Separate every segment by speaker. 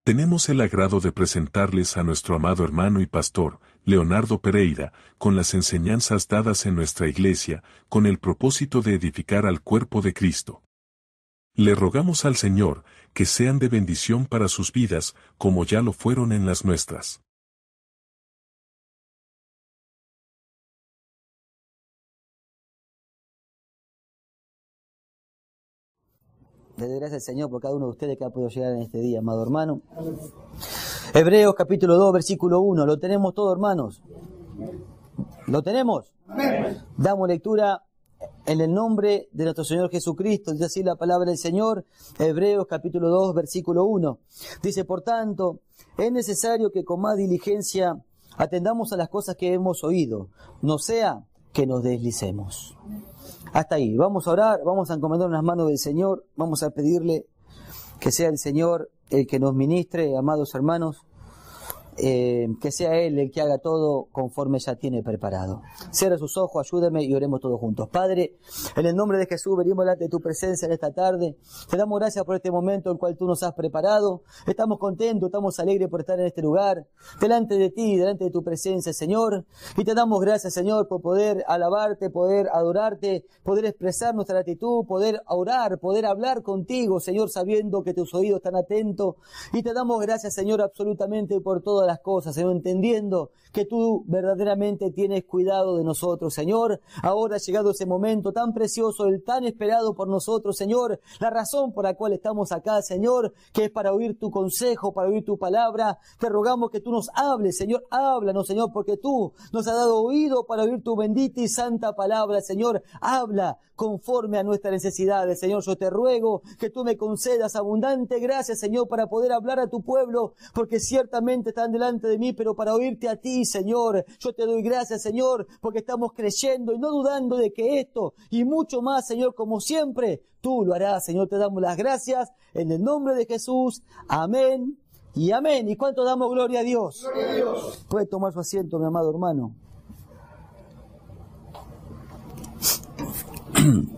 Speaker 1: Tenemos el agrado de presentarles a nuestro amado hermano y pastor, Leonardo Pereira, con las enseñanzas dadas en nuestra iglesia, con el propósito de edificar al cuerpo de Cristo. Le rogamos al Señor que sean de bendición para sus vidas, como ya lo fueron en las nuestras.
Speaker 2: Le doy gracias al Señor por cada uno de ustedes que ha podido llegar en este día, amado hermano. Hebreos capítulo 2, versículo 1. ¿Lo tenemos todo, hermanos? ¿Lo tenemos? Amén. Damos lectura en el nombre de nuestro Señor Jesucristo. Dice así la palabra del Señor. Hebreos capítulo 2, versículo 1. Dice, por tanto, es necesario que con más diligencia atendamos a las cosas que hemos oído, no sea que nos deslicemos. Hasta ahí. Vamos a orar, vamos a encomendar las manos del Señor, vamos a pedirle que sea el Señor el que nos ministre, amados hermanos, que sea Él el que haga todo conforme ya tiene preparado. Cierra sus ojos, ayúdame y oremos todos juntos. Padre, en el nombre de Jesús, venimos delante de tu presencia en esta tarde. Te damos gracias por este momento en el cual tú nos has preparado. Estamos contentos, estamos alegres por estar en este lugar, delante de ti, delante de tu presencia, Señor. Y te damos gracias, Señor, por poder alabarte, poder adorarte, poder expresar nuestra gratitud, poder orar, poder hablar contigo, Señor, sabiendo que tus oídos están atentos. Y te damos gracias, Señor, absolutamente por todas las cosas, Señor, entendiendo que tú verdaderamente tienes cuidado de nosotros, Señor. Ahora ha llegado ese momento tan precioso, el tan esperado por nosotros, Señor, la razón por la cual estamos acá, Señor, que es para oír tu consejo, para oír tu palabra. Te rogamos que tú nos hables, Señor, háblanos, Señor, porque tú nos has dado oído para oír tu bendita y santa palabra, Señor. Habla conforme a nuestras necesidades, Señor. Yo te ruego que tú me concedas abundante gracia, Señor, para poder hablar a tu pueblo, porque ciertamente están delante de mí, pero para oírte a ti, Señor. Yo te doy gracias, Señor, porque estamos creyendo y no dudando de que esto y mucho más, Señor, como siempre, tú lo harás, Señor. Te damos las gracias en el nombre de Jesús. Amén y amén. ¿Y cuánto damos gloria a Dios?
Speaker 3: Gloria a Dios.
Speaker 2: Puede tomar su asiento, mi amado hermano.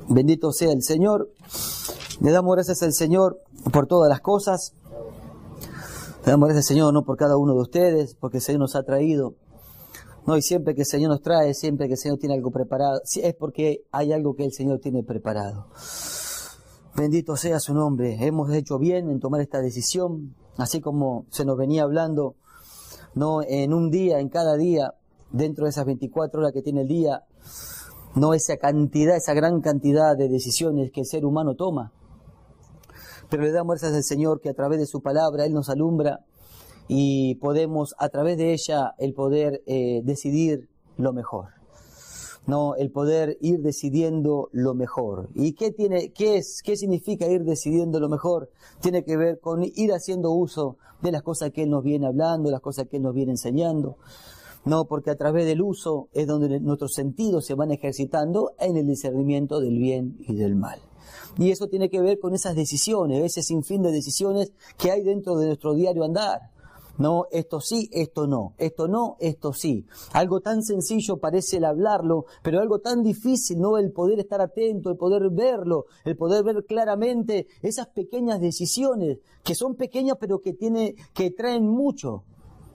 Speaker 2: Bendito sea el Señor. Le damos gracias al Señor por todas las cosas. Le damos gracias al Señor, no por cada uno de ustedes, porque el Señor nos ha traído. No, y siempre que el Señor nos trae, siempre que el Señor tiene algo preparado, es porque hay algo que el Señor tiene preparado. Bendito sea su nombre. Hemos hecho bien en tomar esta decisión, así como se nos venía hablando, no en un día, en cada día, dentro de esas 24 horas que tiene el día, no esa cantidad, esa gran cantidad de decisiones que el ser humano toma. Pero le damos gracias al Señor que a través de su palabra Él nos alumbra y podemos a través de ella el poder decidir lo mejor. No, el poder ir decidiendo lo mejor. ¿Y qué significa ir decidiendo lo mejor? Tiene que ver con ir haciendo uso de las cosas que Él nos viene hablando, las cosas que Él nos viene enseñando. No, porque a través del uso es donde nuestros sentidos se van ejercitando en el discernimiento del bien y del mal. Y eso tiene que ver con esas decisiones, ese sinfín de decisiones que hay dentro de nuestro diario andar. No, esto sí, esto no, esto sí. Algo tan sencillo parece el hablarlo, pero algo tan difícil, ¿no? El poder estar atento, el poder verlo, el poder ver claramente esas pequeñas decisiones, que son pequeñas pero que traen mucho,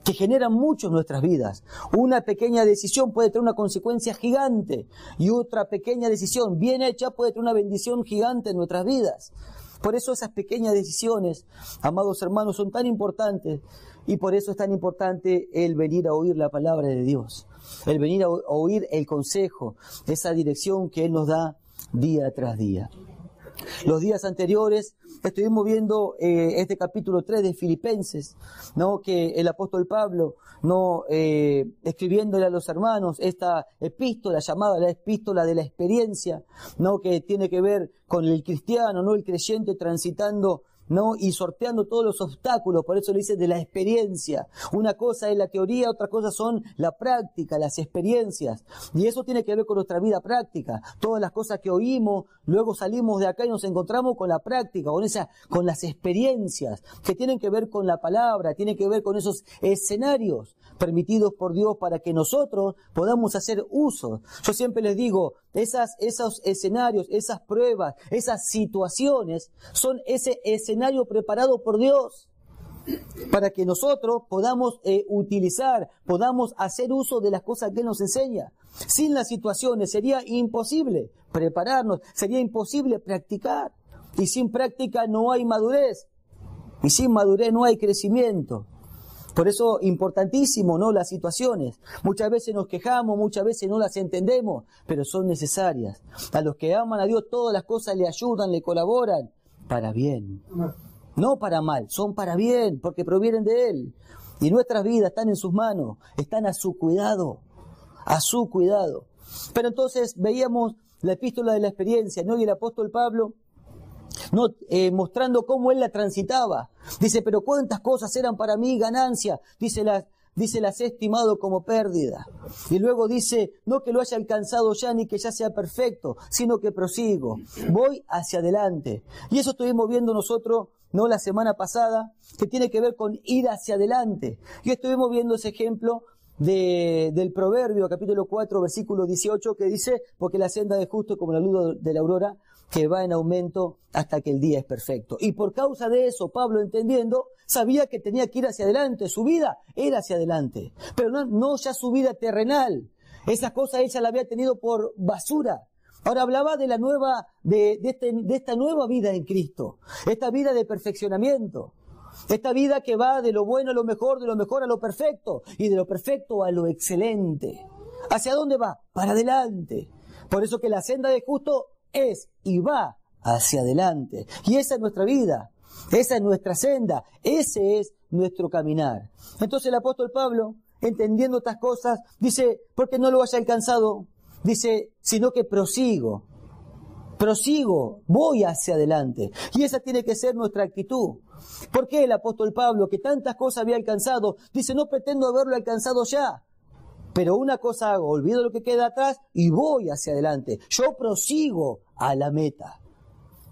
Speaker 2: que generan mucho en nuestras vidas. Una pequeña decisión puede tener una consecuencia gigante y otra pequeña decisión bien hecha puede tener una bendición gigante en nuestras vidas. Por eso esas pequeñas decisiones, amados hermanos, son tan importantes y por eso es tan importante el venir a oír la palabra de Dios, el venir a oír el consejo, esa dirección que Él nos da día tras día. Los días anteriores estuvimos viendo este capítulo 3 de Filipenses, ¿no? Que el apóstol Pablo, ¿no? Escribiéndole a los hermanos esta epístola llamada la epístola de la experiencia, ¿no? Que tiene que ver con el cristiano, ¿no? El creyente transitando, ¿no? Y sorteando todos los obstáculos, por eso le dice de la experiencia. Una cosa es la teoría, otra cosa son la práctica, las experiencias. Y eso tiene que ver con nuestra vida práctica. Todas las cosas que oímos, luego salimos de acá y nos encontramos con la práctica, con las experiencias, que tienen que ver con la palabra, tienen que ver con esos escenarios permitidos por Dios para que nosotros podamos hacer uso. Yo siempre les digo, esos escenarios, esas pruebas, esas situaciones, son ese escenario preparado por Dios. para que nosotros podamos utilizar, podamos hacer uso de las cosas que Él nos enseña. Sin las situaciones sería imposible prepararnos, sería imposible practicar. Y sin práctica no hay madurez. Y sin madurez no hay crecimiento. Por eso, importantísimo, ¿no? Las situaciones. Muchas veces nos quejamos, muchas veces no las entendemos, pero son necesarias. A los que aman a Dios, todas las cosas le ayudan, le colaboran para bien. No para mal, son para bien, porque provienen de Él. Y nuestras vidas están en sus manos, están a su cuidado, a su cuidado. Pero entonces veíamos la epístola de la experiencia, ¿no? Y el apóstol Pablo, no, mostrando cómo él la transitaba. Dice, pero cuántas cosas eran para mí ganancia. Dice, las he estimado como pérdida. Y luego dice, no que lo haya alcanzado ya ni que ya sea perfecto, sino que prosigo. Voy hacia adelante. Y eso estuvimos viendo nosotros, ¿no? La semana pasada, que tiene que ver con ir hacia adelante. Y estuvimos viendo ese ejemplo del Proverbio, capítulo 4, versículo 18, que dice, porque la senda de justo como la luz de la aurora, que va en aumento hasta que el día es perfecto. Y por causa de eso, Pablo, entendiendo, sabía que tenía que ir hacia adelante. Su vida era hacia adelante. Pero no ya su vida terrenal. Esas cosas ella la había tenido por basura. Ahora hablaba de la nueva, de esta nueva vida en Cristo. Esta vida de perfeccionamiento. Esta vida que va de lo bueno a lo mejor, de lo mejor a lo perfecto. Y de lo perfecto a lo excelente. ¿Hacia dónde va? Para adelante. Por eso que la senda de justo es y va hacia adelante. Y esa es nuestra vida, esa es nuestra senda, ese es nuestro caminar. Entonces el apóstol Pablo, entendiendo estas cosas, dice, porque no lo haya alcanzado, dice, sino que prosigo, voy hacia adelante. Y esa tiene que ser nuestra actitud. ¿Por qué el apóstol Pablo, que tantas cosas había alcanzado, dice, no pretendo haberlo alcanzado ya? Pero una cosa hago, olvido lo que queda atrás y voy hacia adelante. Yo prosigo a la meta.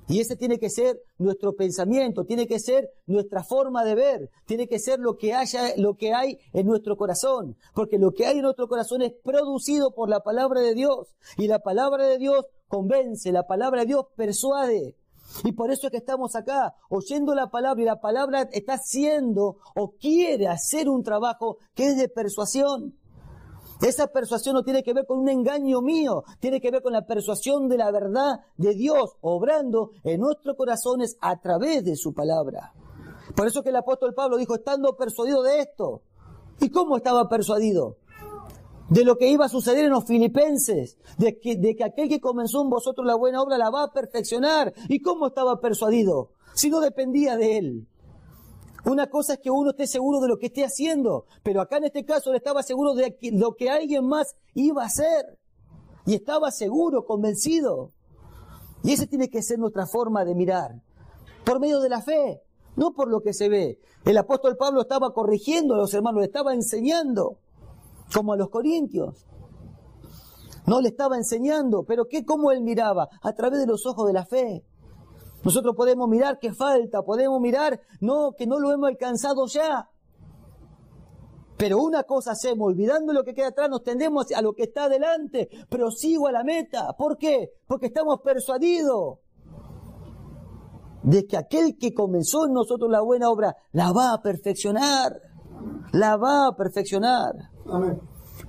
Speaker 2: Y ese tiene que ser nuestro pensamiento, tiene que ser nuestra forma de ver, tiene que ser lo que hay en nuestro corazón. Porque lo que hay en nuestro corazón es producido por la palabra de Dios. Y la palabra de Dios convence, la palabra de Dios persuade. Y por eso es que estamos acá, oyendo la palabra, y la palabra está haciendo o quiere hacer un trabajo que es de persuasión. Esa persuasión no tiene que ver con un engaño mío, tiene que ver con la persuasión de la verdad de Dios, obrando en nuestros corazones a través de su palabra. Por eso que el apóstol Pablo dijo, estando persuadido de esto. ¿Y cómo estaba persuadido? De lo que iba a suceder en los filipenses, de que aquel que comenzó en vosotros la buena obra la va a perfeccionar. ¿Y cómo estaba persuadido? Si no dependía de él. Una cosa es que uno esté seguro de lo que esté haciendo, pero acá en este caso él estaba seguro de lo que alguien más iba a hacer. Y estaba seguro, convencido. Y esa tiene que ser nuestra forma de mirar. Por medio de la fe, no por lo que se ve. El apóstol Pablo estaba corrigiendo a los hermanos, le estaba enseñando, como a los corintios. No le estaba enseñando, pero ¿cómo él miraba? A través de los ojos de la fe. Nosotros podemos mirar qué falta, podemos mirar que no lo hemos alcanzado ya. Pero una cosa hacemos, olvidando lo que queda atrás, nos tendemos a lo que está adelante, prosigo a la meta. ¿Por qué? Porque estamos persuadidos de que aquel que comenzó en nosotros la buena obra, la va a perfeccionar. La va a perfeccionar. Amén.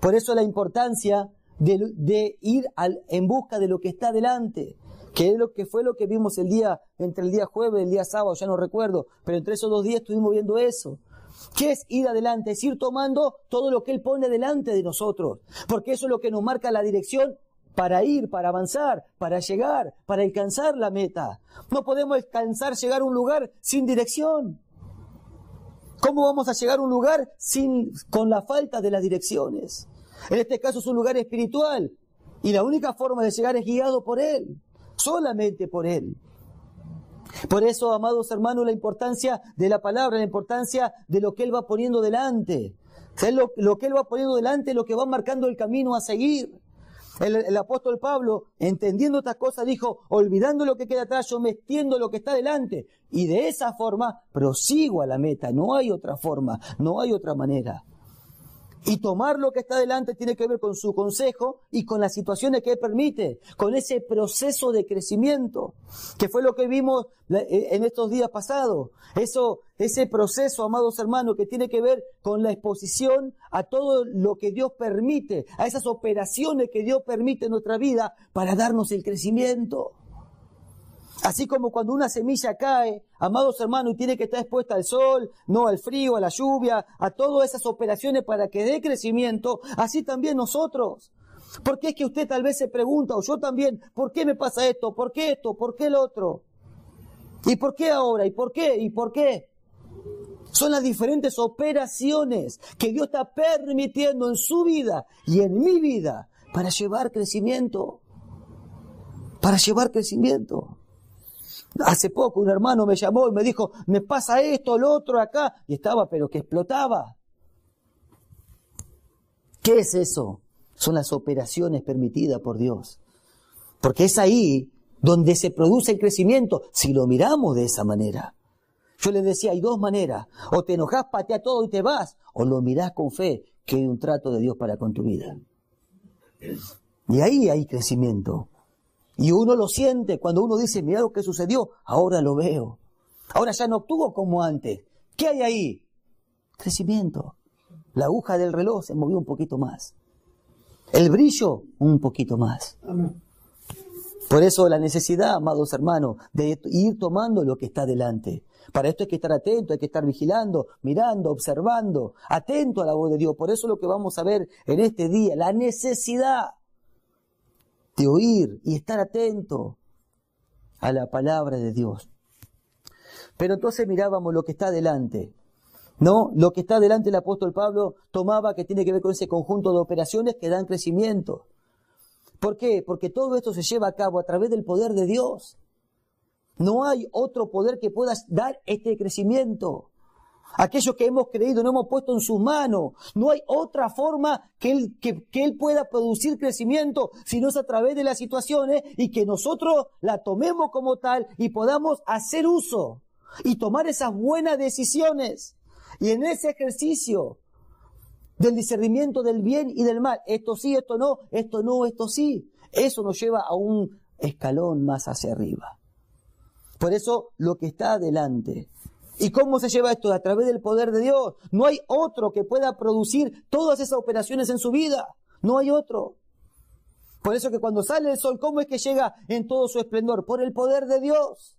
Speaker 2: Por eso la importancia de ir en busca de lo que está adelante. Que fue lo que vimos entre el día jueves y el día sábado, ya no recuerdo, pero entre esos 2 días estuvimos viendo eso. ¿Qué es ir adelante? Es ir tomando todo lo que Él pone delante de nosotros, porque eso es lo que nos marca la dirección para ir, para avanzar, para llegar, para alcanzar la meta. No podemos llegar a un lugar sin dirección. ¿Cómo vamos a llegar a un lugar con la falta de las direcciones? En este caso es un lugar espiritual, y la única forma de llegar es guiado por Él. Solamente por Él. Por eso, amados hermanos, la importancia de la palabra, la importancia de lo que Él va poniendo delante. ¿Sabes? Lo que Él va poniendo delante es lo que va marcando el camino a seguir. El apóstol Pablo, entendiendo estas cosas, dijo, olvidando lo que queda atrás, yo me extiendo lo que está delante. Y de esa forma prosigo a la meta. No hay otra forma, no hay otra manera. Y tomar lo que está delante tiene que ver con su consejo y con las situaciones que Él permite, con ese proceso de crecimiento, que fue lo que vimos en estos días pasados. Ese proceso, amados hermanos, que tiene que ver con la exposición a todo lo que Dios permite, a esas operaciones que Dios permite en nuestra vida para darnos el crecimiento. Así como cuando una semilla cae, amados hermanos, y tiene que estar expuesta al sol, no al frío, a la lluvia, a todas esas operaciones para que dé crecimiento, así también nosotros. Porque es que usted tal vez se pregunta, o yo también, ¿por qué me pasa esto? ¿Por qué esto? ¿Por qué el otro? ¿Y por qué ahora? ¿Y por qué? ¿Y por qué? Son las diferentes operaciones que Dios está permitiendo en su vida y en mi vida para llevar crecimiento. Para llevar crecimiento. Hace poco un hermano me llamó y me dijo, me pasa esto, lo otro acá, y estaba pero que explotaba. ¿Qué es eso? Son las operaciones permitidas por Dios. Porque es ahí donde se produce el crecimiento, si lo miramos de esa manera. Yo les decía, hay dos maneras, o te enojas, pateas todo y te vas, o lo mirás con fe, que hay un trato de Dios para con tu vida. Y ahí hay crecimiento. Y uno lo siente cuando uno dice, mira lo que sucedió, ahora lo veo. Ahora ya no actúo como antes. ¿Qué hay ahí? Crecimiento. La aguja del reloj se movió un poquito más. El brillo, un poquito más.
Speaker 3: Amén.
Speaker 2: Por eso la necesidad, amados hermanos, de ir tomando lo que está delante. Para esto hay que estar atento, hay que estar vigilando, mirando, observando, atento a la voz de Dios. Por eso lo que vamos a ver en este día, la necesidad de oír y estar atento a la palabra de Dios. Pero entonces mirábamos lo que está delante, ¿no? Lo que está delante el apóstol Pablo tomaba que tiene que ver con ese conjunto de operaciones que dan crecimiento. ¿Por qué? Porque todo esto se lleva a cabo a través del poder de Dios. No hay otro poder que pueda dar este crecimiento. Aquello que hemos creído, no hemos puesto en sus manos. No hay otra forma que Él pueda producir crecimiento, sino es a través de las situaciones y que nosotros la tomemos como tal y podamos hacer uso y tomar esas buenas decisiones. Y en ese ejercicio del discernimiento del bien y del mal, esto sí, esto no, esto sí, eso nos lleva a un escalón más hacia arriba. Por eso lo que está adelante. ¿Y cómo se lleva esto? A través del poder de Dios. No hay otro que pueda producir todas esas operaciones en su vida. No hay otro. Por eso que cuando sale el sol, ¿cómo es que llega en todo su esplendor? Por el poder de Dios.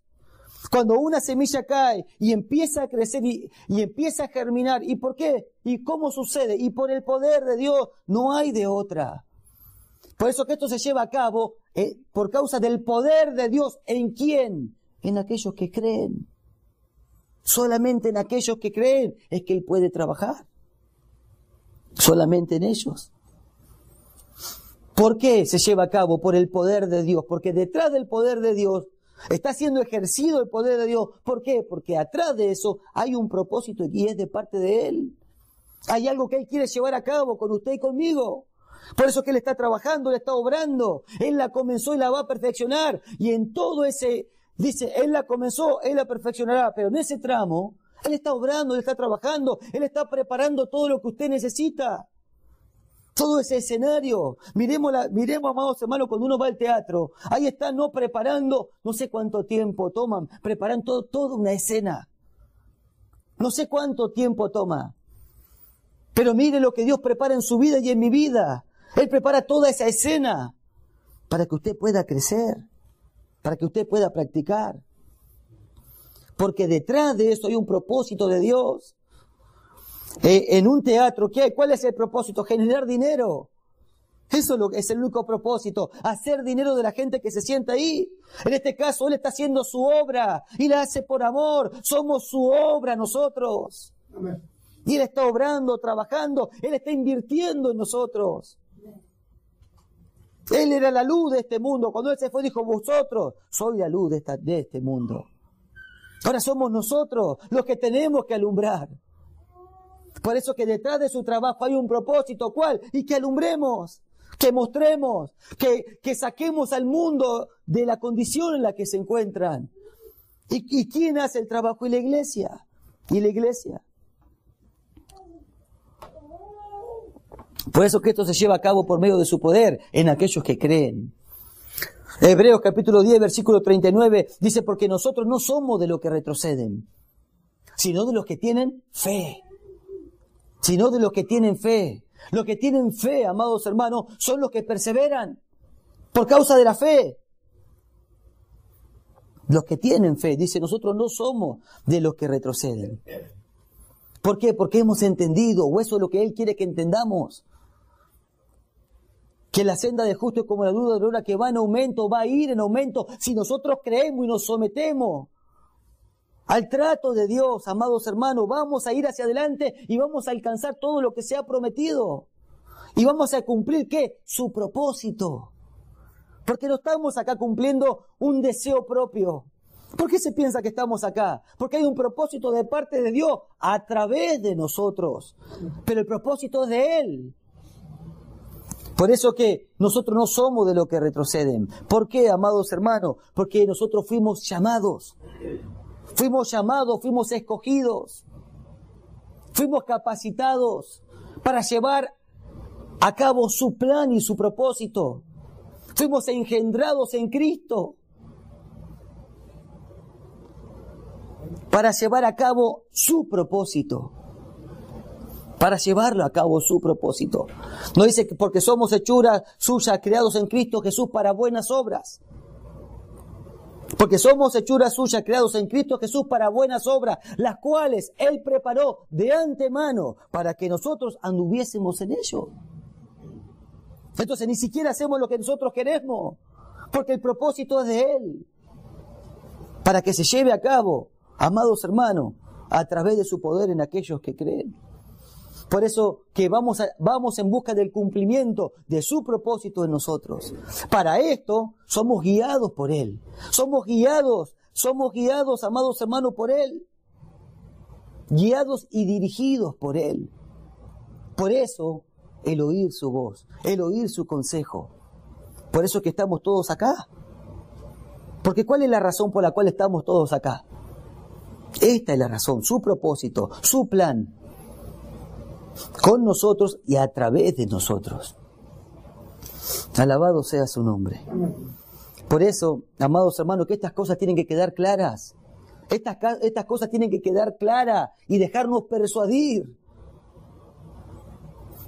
Speaker 2: Cuando una semilla cae y empieza a crecer y empieza a germinar. ¿Y por qué? ¿Y cómo sucede? Y por el poder de Dios. No hay de otra. Por eso que esto se lleva a cabo por causa del poder de Dios. ¿En quién? En aquellos que creen. Solamente en aquellos que creen es que Él puede trabajar. Solamente en ellos. ¿Por qué se lleva a cabo? Por el poder de Dios. Porque detrás del poder de Dios está siendo ejercido el poder de Dios. ¿Por qué? Porque atrás de eso hay un propósito y es de parte de Él. Hay algo que Él quiere llevar a cabo con usted y conmigo. Por eso que Él está trabajando, Él está obrando. Él la comenzó y la va a perfeccionar. Y en todo ese... Dice, Él la comenzó, Él la perfeccionará, pero en ese tramo, Él está obrando, Él está trabajando, Él está preparando todo lo que usted necesita. Todo ese escenario. Miremos, amados hermanos, cuando uno va al teatro, ahí están, no preparando, no sé cuánto tiempo toman, preparan toda una escena. No sé cuánto tiempo toma. Pero mire lo que Dios prepara en su vida y en mi vida. Él prepara toda esa escena para que usted pueda crecer. Para que usted pueda practicar. Porque detrás de eso hay un propósito de Dios. En un teatro, ¿qué hay? ¿Cuál es el propósito? Generar dinero. Eso es el único propósito. Hacer dinero de la gente que se sienta ahí. En este caso, Él está haciendo su obra. Y la hace por amor. Somos su obra nosotros.
Speaker 3: Amén.
Speaker 2: Y Él está obrando, trabajando. Él está invirtiendo en nosotros. Él era la luz de este mundo. Cuando Él se fue dijo, vosotros soy la luz de este mundo. Ahora somos nosotros los que tenemos que alumbrar. Por eso que detrás de su trabajo hay un propósito. ¿Cuál? Y que alumbremos, que mostremos, que saquemos al mundo de la condición en la que se encuentran. ¿Y quién hace el trabajo? Y la iglesia. Y la iglesia. Por eso que esto se lleva a cabo por medio de su poder en aquellos que creen. Hebreos capítulo 10, versículo 39, dice, porque nosotros no somos de los que retroceden, sino de los que tienen fe. Sino de los que tienen fe. Los que tienen fe, amados hermanos, son los que perseveran por causa de la fe. Los que tienen fe, dice, nosotros no somos de los que retroceden. ¿Por qué? Porque hemos entendido, o eso es lo que Él quiere que entendamos, que la senda de justo es como la luz de aurora que va en aumento, va a ir en aumento, si nosotros creemos y nos sometemos al trato de Dios, amados hermanos, vamos a ir hacia adelante y vamos a alcanzar todo lo que se ha prometido. Y vamos a cumplir, ¿qué? Su propósito. Porque no estamos acá cumpliendo un deseo propio. ¿Por qué se piensa que estamos acá? Porque hay un propósito de parte de Dios a través de nosotros. Pero el propósito es de Él. Por eso que nosotros no somos de los que retroceden. ¿Por qué, amados hermanos? Porque nosotros fuimos llamados. Fuimos llamados, fuimos escogidos. Fuimos capacitados para llevar a cabo su plan y su propósito. Fuimos engendrados en Cristo para llevar a cabo su propósito. Para llevarlo a cabo su propósito. No dice que porque somos hechuras suyas, creados en Cristo Jesús para buenas obras. Porque somos hechuras suyas, creados en Cristo Jesús para buenas obras, las cuales Él preparó de antemano para que nosotros anduviésemos en ello. Entonces ni siquiera hacemos lo que nosotros queremos, porque el propósito es de Él. Para que se lleve a cabo, amados hermanos, a través de su poder en aquellos que creen. Por eso que vamos en busca del cumplimiento de su propósito en nosotros. Para esto somos guiados por Él. Somos guiados, amados hermanos, por Él. Guiados y dirigidos por Él. Por eso el oír su voz, el oír su consejo. Por eso que estamos todos acá. Porque ¿cuál es la razón por la cual estamos todos acá? Esta es la razón, su propósito, su plan. Con nosotros y a través de nosotros. Alabado sea su nombre. Por eso, amados hermanos, que estas cosas tienen que quedar claras. Estas cosas tienen que quedar claras y dejarnos persuadir.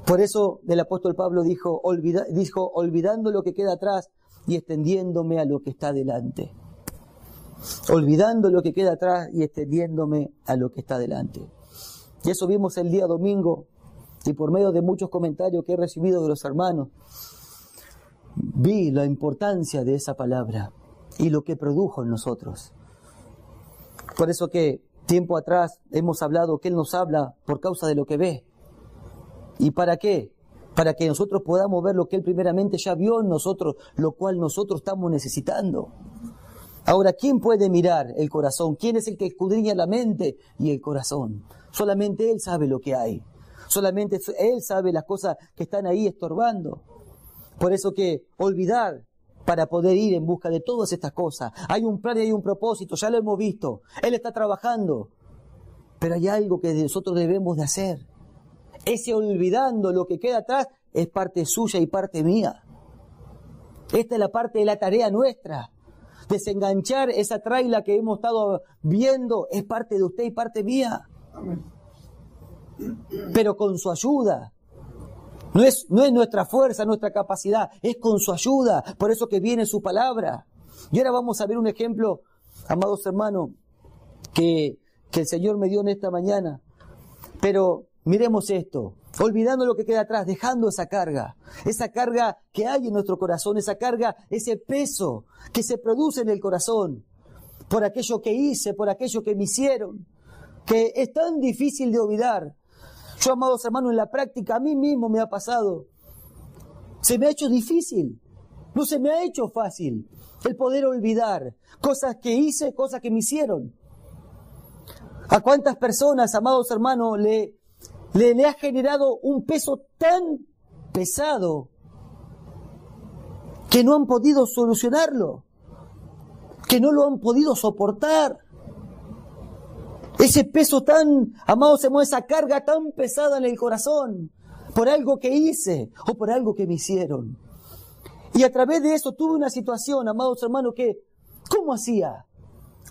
Speaker 2: Por eso el apóstol Pablo dijo, olvidando lo que queda atrás y extendiéndome a lo que está delante. Olvidando lo que queda atrás y extendiéndome a lo que está delante. Y eso vimos el día domingo, y por medio de muchos comentarios que he recibido de los hermanos, vi la importancia de esa palabra y lo que produjo en nosotros. Por eso que tiempo atrás hemos hablado que Él nos habla por causa de lo que ve. ¿Y para qué? Para que nosotros podamos ver lo que Él primeramente ya vio en nosotros, lo cual nosotros estamos necesitando. Ahora, ¿quién puede mirar el corazón? ¿Quién es el que escudriña la mente y el corazón? Solamente Él sabe lo que hay. Solamente Él sabe las cosas que están ahí estorbando. Por eso que olvidar para poder ir en busca de todas estas cosas. Hay un plan y hay un propósito, ya lo hemos visto. Él está trabajando. Pero hay algo que nosotros debemos de hacer. Ese olvidando lo que queda atrás es parte suya y parte mía. Esta es la parte de la tarea nuestra. Desenganchar esa traila que hemos estado viendo es parte de usted y parte mía. Pero con su ayuda. No es nuestra fuerza, nuestra capacidad, es con su ayuda. Por eso que viene su palabra. Y ahora vamos a ver un ejemplo, amados hermanos, que el Señor me dio en esta mañana. Pero miremos esto, olvidando lo que queda atrás, dejando esa carga que hay en nuestro corazón, esa carga, ese peso que se produce en el corazón, por aquello que hice, por aquello que me hicieron, que es tan difícil de olvidar. Yo, amados hermanos, en la práctica a mí mismo me ha pasado. Se me ha hecho difícil, no se me ha hecho fácil el poder olvidar cosas que hice, cosas que me hicieron. ¿A cuántas personas, amados hermanos, le ha generado un peso tan pesado que no han podido solucionarlo, que no lo han podido soportar? Ese peso tan, amados hermanos, esa carga tan pesada en el corazón, por algo que hice o por algo que me hicieron. Y a través de eso tuve una situación, amados hermanos, que, ¿cómo hacía?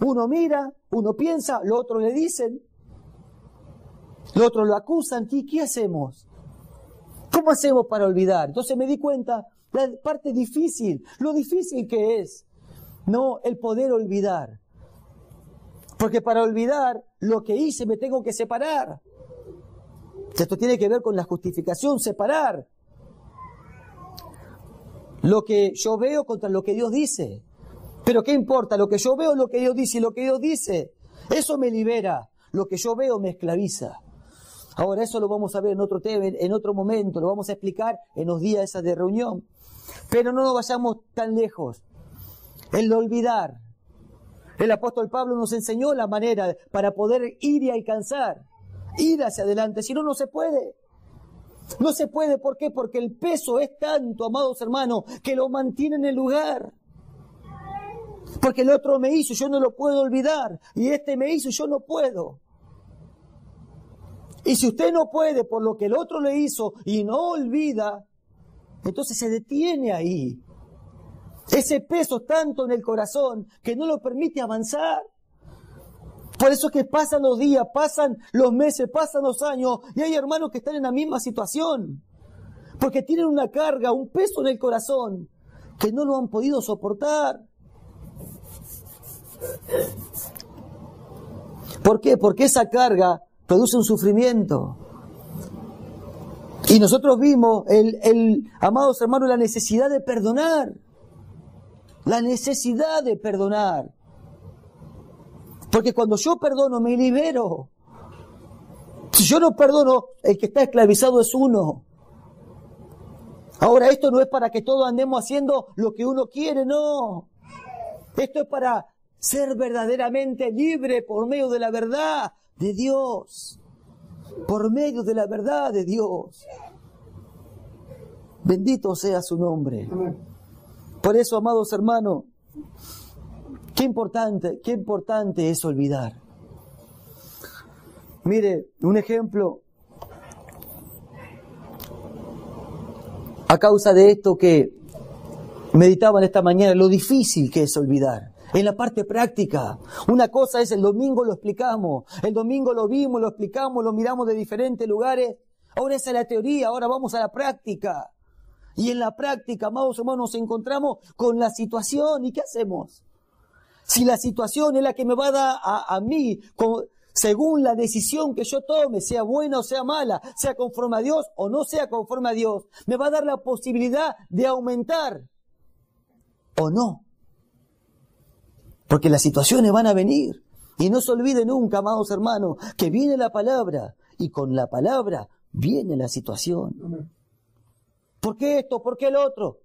Speaker 2: Uno mira, uno piensa, lo otro le dicen, lo otro lo acusan. ¿Qué hacemos? ¿Cómo hacemos para olvidar? Entonces me di cuenta, la parte difícil, lo difícil que es, no el poder olvidar. Porque para olvidar lo que hice me tengo que separar. Esto tiene que ver con la justificación, separar lo que yo veo contra lo que Dios dice. Pero ¿qué importa? Lo que yo veo, lo que Dios dice y lo que Dios dice, eso me libera. Lo que yo veo me esclaviza. Ahora eso lo vamos a ver en otro tema, en otro momento, lo vamos a explicar en los días esas de reunión. Pero no nos vayamos tan lejos. El olvidar. El apóstol Pablo nos enseñó la manera para poder ir y alcanzar, ir hacia adelante. Si no, no se puede. No se puede, ¿por qué? Porque el peso es tanto, amados hermanos, que lo mantiene en el lugar. Porque el otro me hizo, yo no lo puedo olvidar. Y este me hizo, yo no puedo. Y si usted no puede por lo que el otro le hizo y no olvida, entonces se detiene ahí. Ese peso tanto en el corazón que no lo permite avanzar. Por eso es que pasan los días, pasan los meses, pasan los años y hay hermanos que están en la misma situación. Porque tienen una carga, un peso en el corazón que no lo han podido soportar. ¿Por qué? Porque esa carga produce un sufrimiento. Y nosotros vimos, amados hermanos, la necesidad de perdonar. La necesidad de perdonar. Porque cuando yo perdono, me libero. Si yo no perdono, el que está esclavizado es uno. Ahora, esto no es para que todos andemos haciendo lo que uno quiere, no. Esto es para ser verdaderamente libre por medio de la verdad de Dios. Por medio de la verdad de Dios. Bendito sea su nombre. Por eso, amados hermanos, qué importante es olvidar. Mire, un ejemplo. A causa de esto que meditaban esta mañana, lo difícil que es olvidar. En la parte práctica. Una cosa es el domingo lo explicamos. El domingo lo vimos, lo explicamos, lo miramos de diferentes lugares. Ahora esa es la teoría, ahora vamos a la práctica. Y en la práctica, amados hermanos, nos encontramos con la situación. ¿Y qué hacemos? Si la situación es la que me va a dar a mí, según la decisión que yo tome, sea buena o sea mala, sea conforme a Dios o no sea conforme a Dios, me va a dar la posibilidad de aumentar o no. Porque las situaciones van a venir. Y no se olvide nunca, amados hermanos, que viene la palabra y con la palabra viene la situación. ¿Por qué esto? ¿Por qué el otro?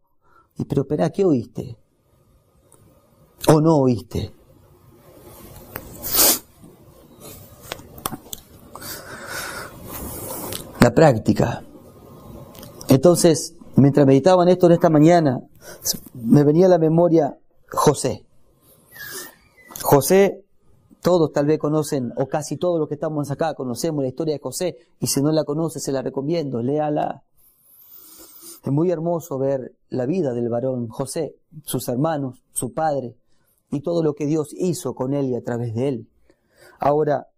Speaker 2: Pero espera, ¿qué oíste? ¿O no oíste? La práctica. Entonces, mientras meditaban esto en esta mañana, me venía a la memoria José. José, todos tal vez conocen, o casi todos los que estamos acá conocemos la historia de José, y si no la conoce se la recomiendo, léala. Es muy hermoso ver la vida del varón José, sus hermanos, su padre, y todo lo que Dios hizo con él y a través de él. Ahora,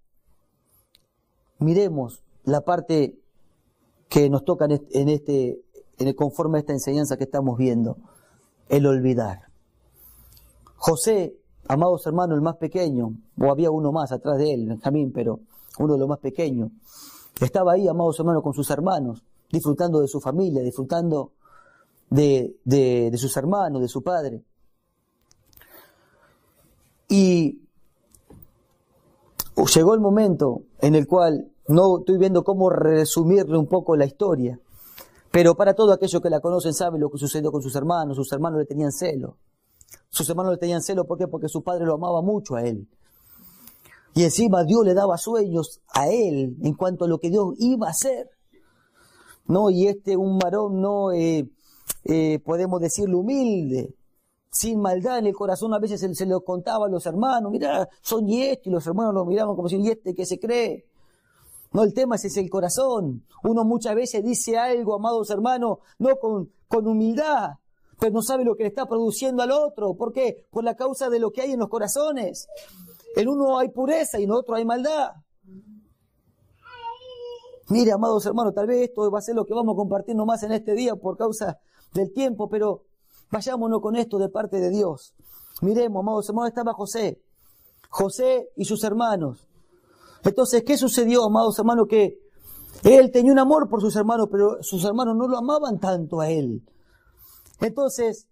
Speaker 2: miremos la parte que nos toca conforme a esta enseñanza que estamos viendo, el olvidar. José, amados hermanos, el más pequeño, o había uno más atrás de él, Benjamín, pero uno de los más pequeños, estaba ahí, amados hermanos, con sus hermanos, disfrutando de su familia, disfrutando de sus hermanos, de su padre. Y llegó el momento en el cual, no estoy viendo cómo resumirle un poco la historia, pero para todos aquellos que la conocen saben lo que sucedió con sus hermanos le tenían celo. Sus hermanos le tenían celo, ¿por qué? Porque su padre lo amaba mucho a él. Y encima Dios le daba sueños a él en cuanto a lo que Dios iba a hacer. No, y un varón no, podemos decirlo humilde, sin maldad en el corazón, a veces se lo contaba a los hermanos, mira, son y esto, y los hermanos lo miraban como si, ¿y este qué se cree? No, el tema es el corazón. Uno muchas veces dice algo, amados hermanos, no con humildad, pero no sabe lo que le está produciendo al otro. ¿Por qué? Por la causa de lo que hay en los corazones. En uno hay pureza y en otro hay maldad. Mire, amados hermanos, tal vez esto va a ser lo que vamos a compartir nomás en este día por causa del tiempo, pero vayámonos con esto de parte de Dios. Miremos, amados hermanos, estaba José y sus hermanos. Entonces, ¿qué sucedió, amados hermanos? Que él tenía un amor por sus hermanos, pero sus hermanos no lo amaban tanto a él. Entonces,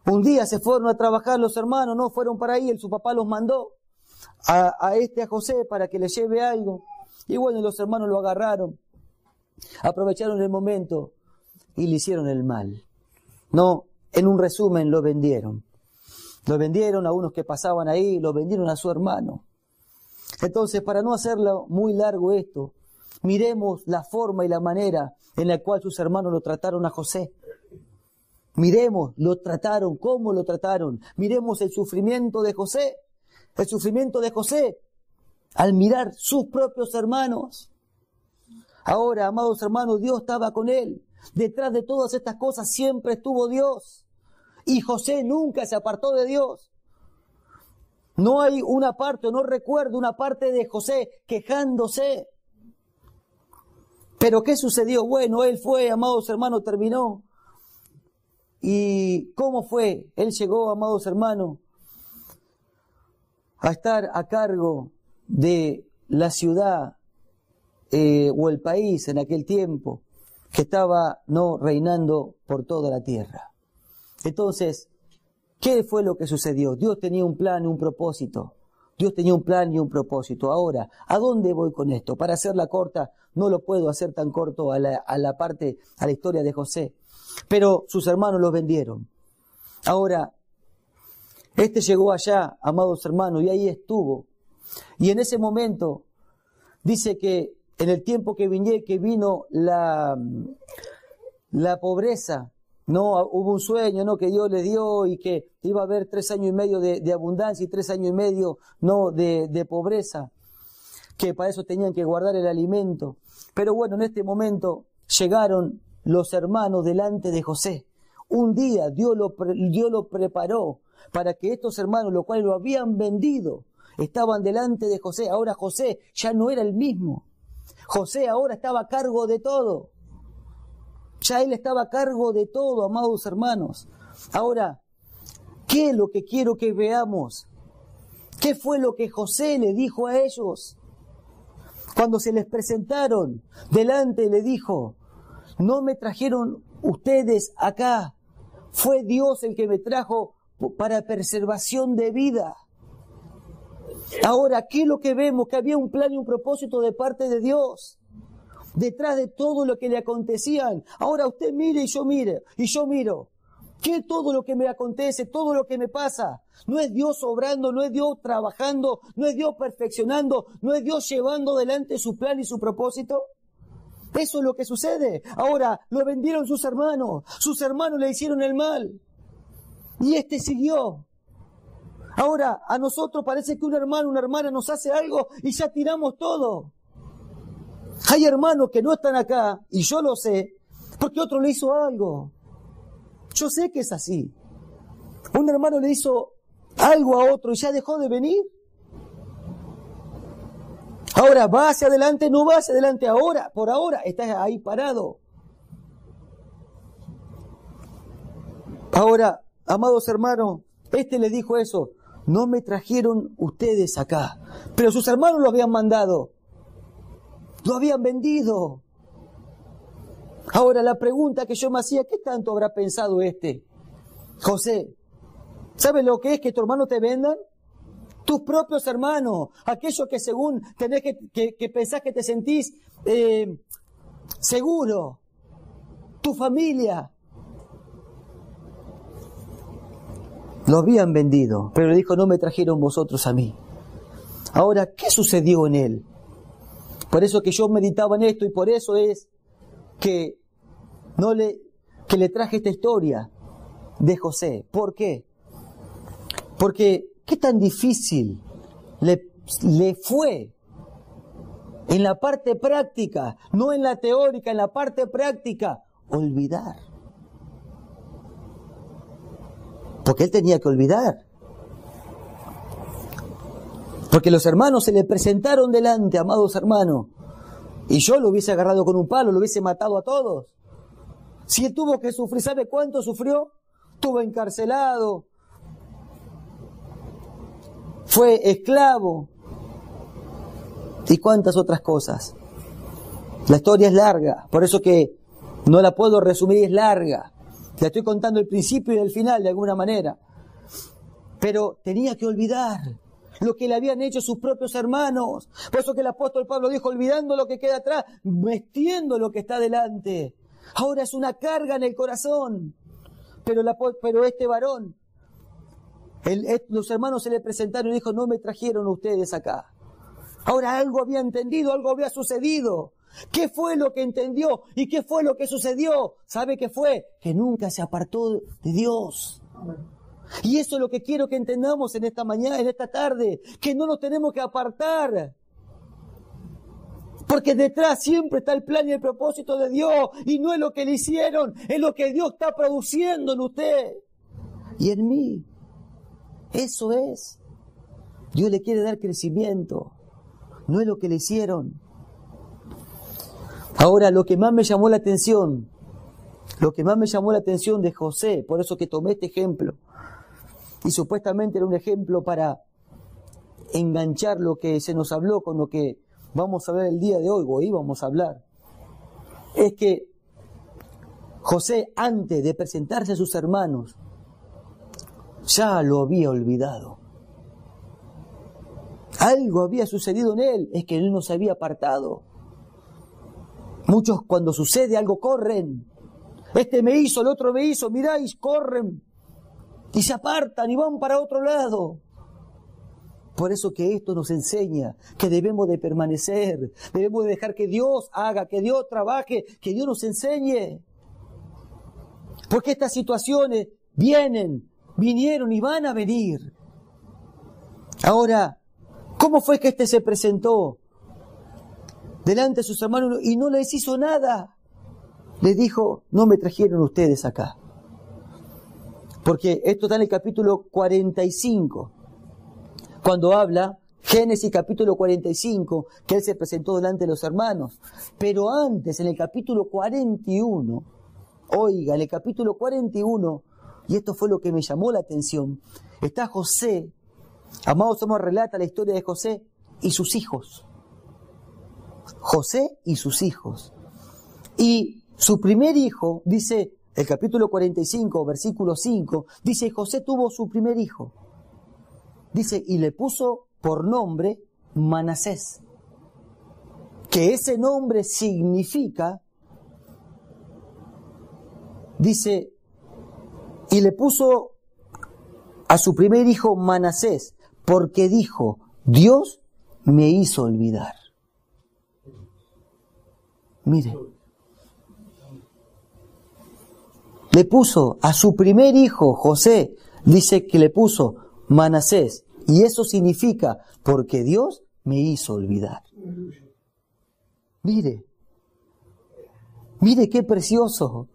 Speaker 2: un día se fueron a trabajar los hermanos, no fueron para ahí, su papá los mandó a José para que le lleve algo. Y bueno, los hermanos lo agarraron, aprovecharon el momento y le hicieron el mal. No, en un resumen, lo vendieron. Lo vendieron a unos que pasaban ahí, lo vendieron a su hermano. Entonces, para no hacerlo muy largo esto, miremos la forma y la manera en la cual sus hermanos lo trataron a José. Miremos, lo trataron, cómo lo trataron. Miremos el sufrimiento de José. El sufrimiento de José al mirar sus propios hermanos. Ahora, amados hermanos, Dios estaba con él. Detrás de todas estas cosas siempre estuvo Dios. Y José nunca se apartó de Dios. No hay una parte, no recuerdo una parte de José quejándose. Pero ¿qué sucedió? Bueno, él fue, amados hermanos, terminó. ¿Y cómo fue? Él llegó, amados hermanos, a estar a cargo de la ciudad o el país en aquel tiempo que estaba reinando por toda la tierra. Entonces, ¿qué fue lo que sucedió? Dios tenía un plan y un propósito. Dios tenía un plan y un propósito. Ahora, ¿a dónde voy con esto? Para hacerla corta, no lo puedo hacer tan corto a la historia de José. Pero sus hermanos lo vendieron. Ahora, llegó allá, amados hermanos, y ahí estuvo. Y en ese momento, dice que en el tiempo que vino la pobreza, no hubo un sueño, que Dios le dio y que iba a haber 3 años y medio de abundancia y 3 años y medio de pobreza, que para eso tenían que guardar el alimento. Pero bueno, en este momento llegaron los hermanos delante de José. Un día Dios lo preparó para que estos hermanos, los cuales lo habían vendido, estaban delante de José. Ahora José ya no era el mismo. José ahora estaba a cargo de todo. Ya él estaba a cargo de todo, amados hermanos. Ahora, ¿qué es lo que quiero que veamos? ¿Qué fue lo que José le dijo a ellos? Cuando se les presentaron delante, le dijo: no me trajeron ustedes acá. Fue Dios el que me trajo para preservación de vida. Ahora, ¿qué es lo que vemos? Que había un plan y un propósito de parte de Dios. Detrás de todo lo que le acontecían. Ahora usted mire y yo mire, y yo miro. ¿Qué todo lo que me acontece, todo lo que me pasa? ¿No es Dios obrando, no es Dios trabajando, no es Dios perfeccionando, no es Dios llevando adelante su plan y su propósito? Eso es lo que sucede. Ahora, lo vendieron sus hermanos le hicieron el mal. Y siguió. Ahora, a nosotros parece que un hermano, una hermana nos hace algo y ya tiramos todo. Hay hermanos que no están acá, y yo lo sé, porque otro le hizo algo. Yo sé que es así. Un hermano le hizo algo a otro y ya dejó de venir. Ahora, ¿va hacia adelante? No va hacia adelante ahora. Por ahora estás ahí parado. Ahora, amados hermanos, le dijo eso: no me trajeron ustedes acá. Pero sus hermanos lo habían mandado. Lo habían vendido. Ahora, la pregunta que yo me hacía: ¿qué tanto habrá pensado José? ¿Sabes lo que es que tu hermano te vendan? Tus propios hermanos, aquellos que según tenés que pensás que te sentís seguro, tu familia. Lo habían vendido, pero le dijo: no me trajeron vosotros a mí. Ahora, ¿qué sucedió en él? Por eso que yo meditaba en esto, y por eso es que le traje esta historia de José. ¿Por qué? Porque qué tan difícil le fue en la parte práctica, no en la teórica, en la parte práctica, olvidar. Porque él tenía que olvidar. Porque los hermanos se le presentaron delante, amados hermanos, y yo lo hubiese agarrado con un palo, lo hubiese matado a todos. Si él tuvo que sufrir, ¿sabe cuánto sufrió? Estuvo encarcelado, fue esclavo y cuántas otras cosas. La historia es larga, por eso que no la puedo resumir, es larga. Le estoy contando el principio y el final de alguna manera. Pero tenía que olvidar lo que le habían hecho sus propios hermanos. Por eso que el apóstol Pablo dijo, olvidando lo que queda atrás, vestiendo lo que está delante. Ahora es una carga en el corazón. Pero este varón, los hermanos se le presentaron y dijo, no me trajeron ustedes acá. Ahora algo había entendido, algo había sucedido. ¿Qué fue lo que entendió? ¿Y qué fue lo que sucedió? ¿Sabe qué fue? Que nunca se apartó de Dios. Y eso es lo que quiero que entendamos en esta mañana, en esta tarde, que no nos tenemos que apartar. Porque detrás siempre está el plan y el propósito de Dios, y no es lo que le hicieron, es lo que Dios está produciendo en usted y en mí. Eso es. Dios le quiere dar crecimiento, no es lo que le hicieron. Ahora, lo que más me llamó la atención de José, por eso que tomé este ejemplo, y supuestamente era un ejemplo para enganchar lo que se nos habló con lo que vamos a hablar el día de hoy, o íbamos a hablar, es que José, antes de presentarse a sus hermanos, ya lo había olvidado. Algo había sucedido en él, es que él no se había apartado. Muchos cuando sucede algo corren. Este me hizo, el otro me hizo, miráis, corren. Y se apartan y van para otro lado. Por eso que esto nos enseña que debemos de permanecer, debemos de dejar que Dios haga, que Dios trabaje, que Dios nos enseñe. Porque estas situaciones vinieron y van a venir. Ahora, ¿cómo fue que este se presentó delante de sus hermanos y no les hizo nada? Les dijo, no me trajeron ustedes acá. Porque esto está en el capítulo 45, cuando habla, Génesis capítulo 45, que él se presentó delante de los hermanos. Pero antes, en el capítulo 41, oiga, en el capítulo 41, y esto fue lo que me llamó la atención, está José, amados, relata la historia de José y sus hijos. José y sus hijos. Y su primer hijo, dice el capítulo 45, versículo 5, dice, José tuvo su primer hijo. Dice, y le puso por nombre Manasés. Que ese nombre significa, dice, y le puso a su primer hijo Manasés, porque dijo, Dios me hizo olvidar. Mire, le puso a su primer hijo, José, dice que le puso Manasés, y eso significa, porque Dios me hizo olvidar. Mire qué precioso,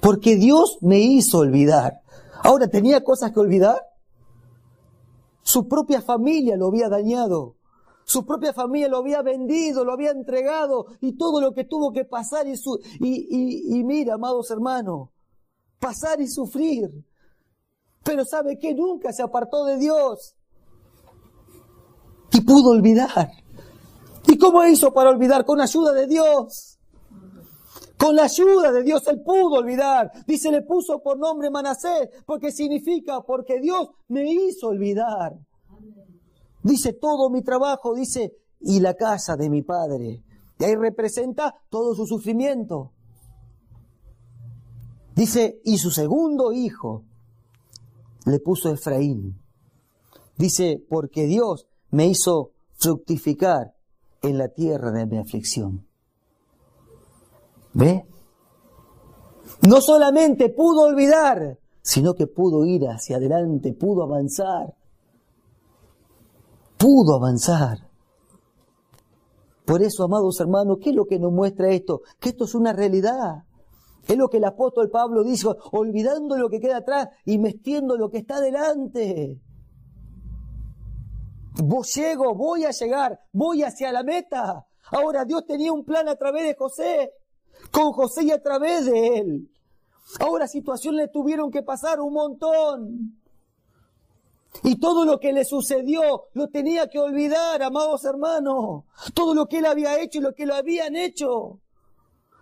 Speaker 2: porque Dios me hizo olvidar. Ahora, ¿tenía cosas que olvidar? Su propia familia lo había dañado. Su propia familia lo había vendido, lo había entregado, y todo lo que tuvo que pasar y mira, amados hermanos, pasar y sufrir. Pero ¿sabe qué? Nunca se apartó de Dios. Y pudo olvidar. ¿Y cómo hizo para olvidar? Con la ayuda de Dios. Con la ayuda de Dios él pudo olvidar. Dice, le puso por nombre Manasés, porque significa, porque Dios me hizo olvidar. Dice, todo mi trabajo, dice, y la casa de mi padre. Y ahí representa todo su sufrimiento. Dice, y su segundo hijo le puso Efraín. Dice, porque Dios me hizo fructificar en la tierra de mi aflicción. ¿Ve? No solamente pudo olvidar, sino que pudo ir hacia adelante, pudo avanzar. Pudo avanzar. Por eso, amados hermanos, ¿qué es lo que nos muestra esto? Que esto es una realidad. Es lo que el apóstol Pablo dijo, olvidando lo que queda atrás y metiendo lo que está delante. Voy a llegar, voy hacia la meta. Ahora Dios tenía un plan a través de José, con José y a través de él. Ahora situaciones le tuvieron que pasar un montón. Y todo lo que le sucedió lo tenía que olvidar, amados hermanos. Todo lo que él había hecho y lo que lo habían hecho.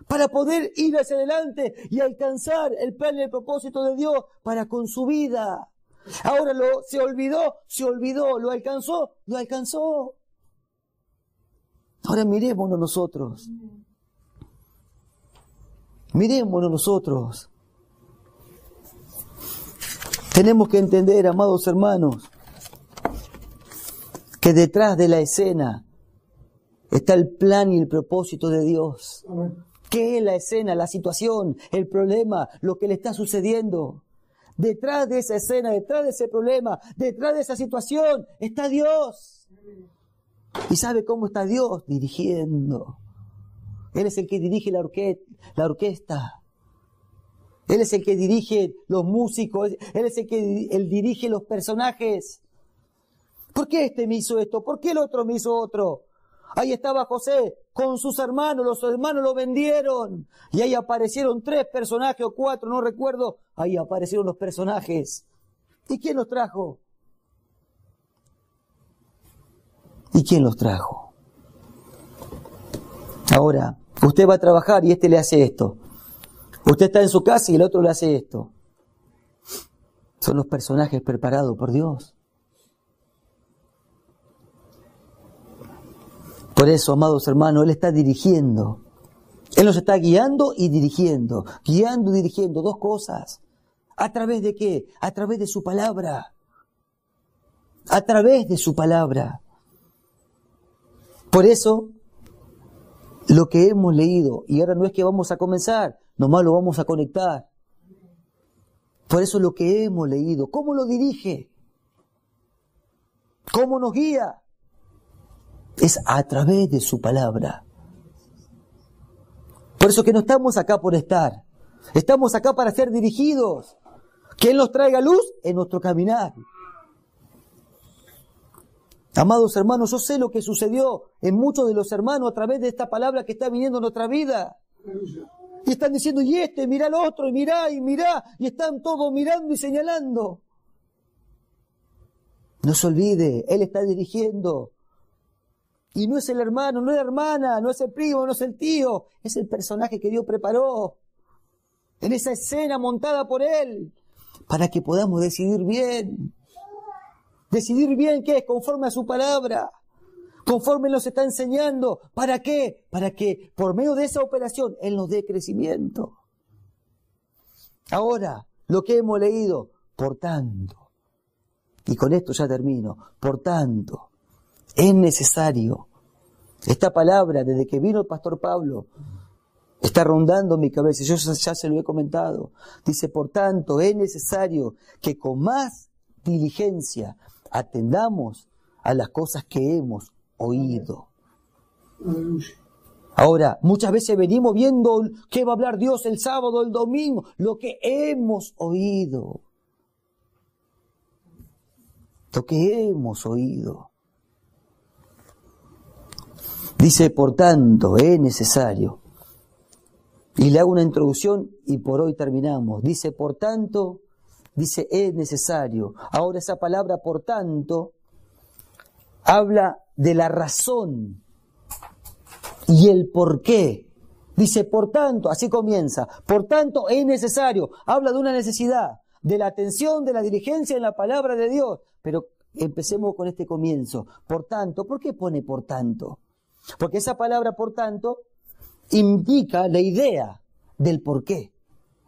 Speaker 2: Para poder ir hacia adelante y alcanzar el plan y el propósito de Dios para con su vida. Ahora se olvidó, lo alcanzó. Ahora mirémonos nosotros. Tenemos que entender, amados hermanos, que detrás de la escena está el plan y el propósito de Dios. ¿Qué es la escena, la situación, el problema, lo que le está sucediendo? Detrás de esa escena, detrás de ese problema, detrás de esa situación, está Dios. ¿Y sabe cómo está Dios? Dirigiendo. Él es el que dirige la orquesta. Él es el que dirige los músicos. Él es el que dirige los personajes. ¿Por qué este me hizo esto? ¿Por qué el otro me hizo otro? Ahí estaba José con sus hermanos. Los hermanos lo vendieron. Y ahí aparecieron 3 personajes o 4, no recuerdo. Ahí aparecieron los personajes. ¿Y quién los trajo? Ahora, usted va a trabajar y este le hace esto. Usted está en su casa y el otro le hace esto. Son los personajes preparados por Dios. Por eso, amados hermanos, Él está dirigiendo. Él nos está guiando y dirigiendo. Guiando y dirigiendo, 2 cosas. ¿A través de qué? A través de su palabra. A través de su palabra. Por eso, lo que hemos leído, y ahora no es que vamos a comenzar, nomás lo vamos a conectar. Por eso lo que hemos leído, ¿cómo lo dirige? ¿Cómo nos guía? Es a través de su palabra. Por eso que no estamos acá por estar. Estamos acá para ser dirigidos. Que Él nos traiga luz en nuestro caminar. Amados hermanos, yo sé lo que sucedió en muchos de los hermanos a través de esta palabra que está viniendo en nuestra vida. Y están diciendo, y mirá al otro, y mirá, y están todos mirando y señalando. No se olvide, Él está dirigiendo. Y no es el hermano, no es la hermana, no es el primo, no es el tío, es el personaje que Dios preparó en esa escena montada por Él, para que podamos decidir bien. Decidir bien qué es, conforme a su palabra, conforme nos está enseñando. ¿Para qué? Para que por medio de esa operación Él nos dé crecimiento. Ahora, lo que hemos leído, por tanto, y con esto ya termino, por tanto, es necesario. Esta palabra, desde que vino el pastor Pablo, está rondando mi cabeza. Yo ya se lo he comentado. Dice, por tanto, es necesario que con más diligencia atendamos a las cosas que hemos oído. Ahora, muchas veces venimos viendo qué va a hablar Dios el sábado, el domingo, lo que hemos oído. Lo que hemos oído. Dice, por tanto, es necesario. Y le hago una introducción y por hoy terminamos. Dice, por tanto, dice, es necesario. Ahora esa palabra, por tanto, habla de la razón y el por qué. Dice, por tanto, así comienza. Por tanto, es necesario. Habla de una necesidad, de la atención, de la diligencia en la palabra de Dios. Pero empecemos con este comienzo. Por tanto, ¿por qué pone por tanto? Porque esa palabra, por tanto, indica la idea del por qué.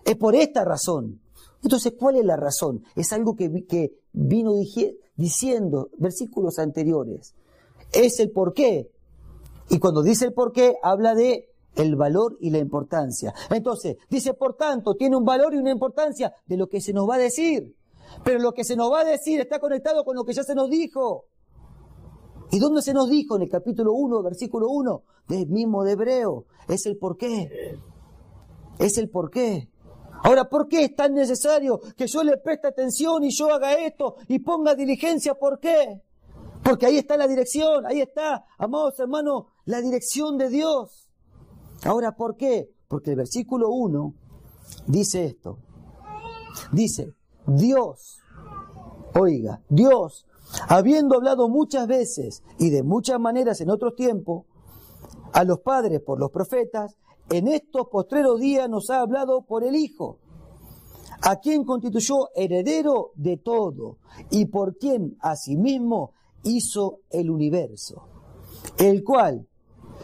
Speaker 2: Es por esta razón. Entonces, ¿cuál es la razón? Es algo que vino diciendo versículos anteriores. Es el por qué. Y cuando dice el por qué, habla de el valor y la importancia. Entonces, dice, por tanto, tiene un valor y una importancia de lo que se nos va a decir. Pero lo que se nos va a decir está conectado con lo que ya se nos dijo. ¿Y dónde se nos dijo? En el capítulo 1, versículo 1, del mismo de Hebreo. Es el porqué. Es el porqué. Ahora, ¿por qué es tan necesario que yo le preste atención y yo haga esto y ponga diligencia? ¿Por qué? Porque ahí está la dirección, ahí está, amados hermanos, la dirección de Dios. Ahora, ¿por qué? Porque el versículo 1 dice esto. Dice, Dios, oiga, Dios, habiendo hablado muchas veces y de muchas maneras en otros tiempos, a los padres por los profetas, en estos postreros días nos ha hablado por el Hijo, a quien constituyó heredero de todo y por quien asimismo hizo el universo, el cual,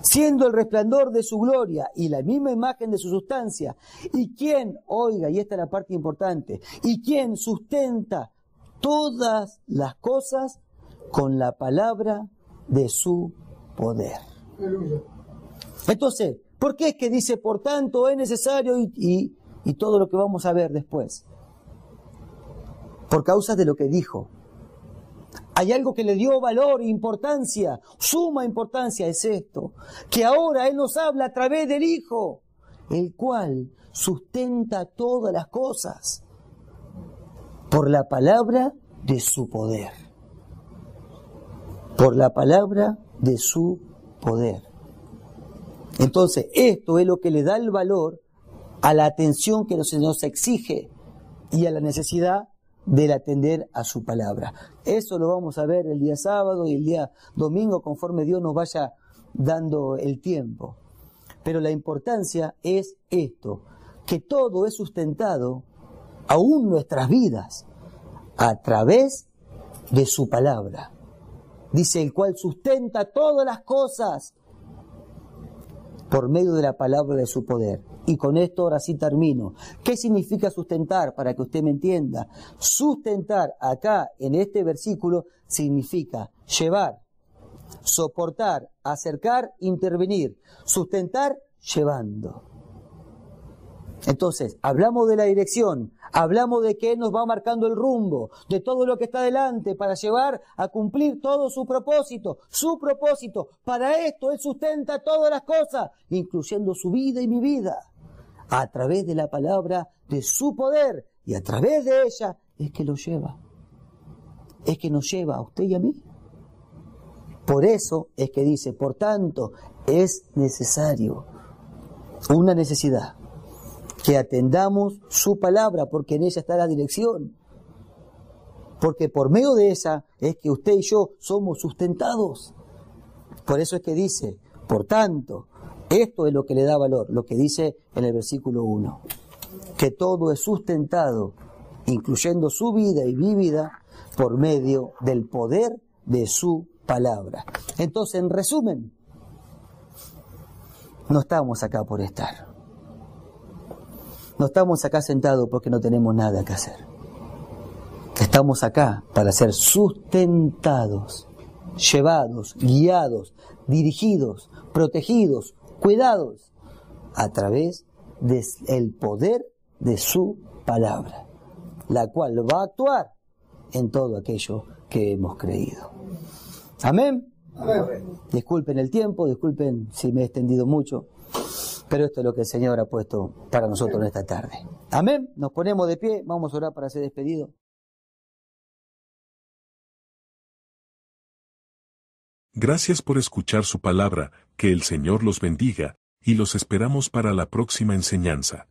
Speaker 2: siendo el resplandor de su gloria y la misma imagen de su sustancia, y quien, oiga, y esta es la parte importante, y quien sustenta todas las cosas con la palabra de su poder. Entonces, ¿por qué es que dice, por tanto, es necesario y todo lo que vamos a ver después? Por causa de lo que dijo. Hay algo que le dio valor, importancia, suma importancia, es esto, que ahora Él nos habla a través del Hijo, el cual sustenta todas las cosas por la palabra de su poder. Por la palabra de su poder. Entonces, esto es lo que le da el valor a la atención que se nos exige y a la necesidad del atender a su palabra. Eso lo vamos a ver el día sábado y el día domingo conforme Dios nos vaya dando el tiempo. Pero la importancia es esto, que todo es sustentado, aún nuestras vidas, a través de su palabra. Dice, el cual sustenta todas las cosas por medio de la palabra de su poder. Y con esto ahora sí termino. ¿Qué significa sustentar? Para que usted me entienda. Sustentar acá en este versículo significa llevar, soportar, acercar, intervenir. Sustentar, llevando. Entonces, hablamos de la dirección, hablamos de que Él nos va marcando el rumbo, de todo lo que está delante para llevar a cumplir todo su propósito. Su propósito, para esto Él sustenta todas las cosas, incluyendo su vida y mi vida, a través de la palabra de su poder, y a través de ella es que lo lleva. Es que nos lleva a usted y a mí. Por eso es que dice, por tanto, es necesario, una necesidad, que atendamos su palabra, porque en ella está la dirección. Porque por medio de ella es que usted y yo somos sustentados. Por eso es que dice, por tanto, esto es lo que le da valor, lo que dice en el versículo 1, que todo es sustentado, incluyendo su vida y mi vida, por medio del poder de su palabra. Entonces, en resumen, no estamos acá por estar. No estamos acá sentados porque no tenemos nada que hacer. Estamos acá para ser sustentados, llevados, guiados, dirigidos, protegidos, cuidados a través del poder de su palabra, la cual va a actuar en todo aquello que hemos creído. Amén. Amén. Disculpen el tiempo, disculpen si me he extendido mucho. Pero esto es lo que el Señor ha puesto para nosotros en esta tarde. Amén. Nos ponemos de pie. Vamos a orar para ser despedidos.
Speaker 1: Gracias por escuchar su palabra. Que el Señor los bendiga, y los esperamos para la próxima enseñanza.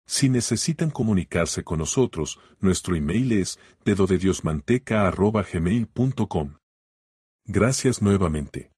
Speaker 1: Si necesitan comunicarse con nosotros, nuestro email es dedodediosmanteca@gmail.com. Gracias nuevamente.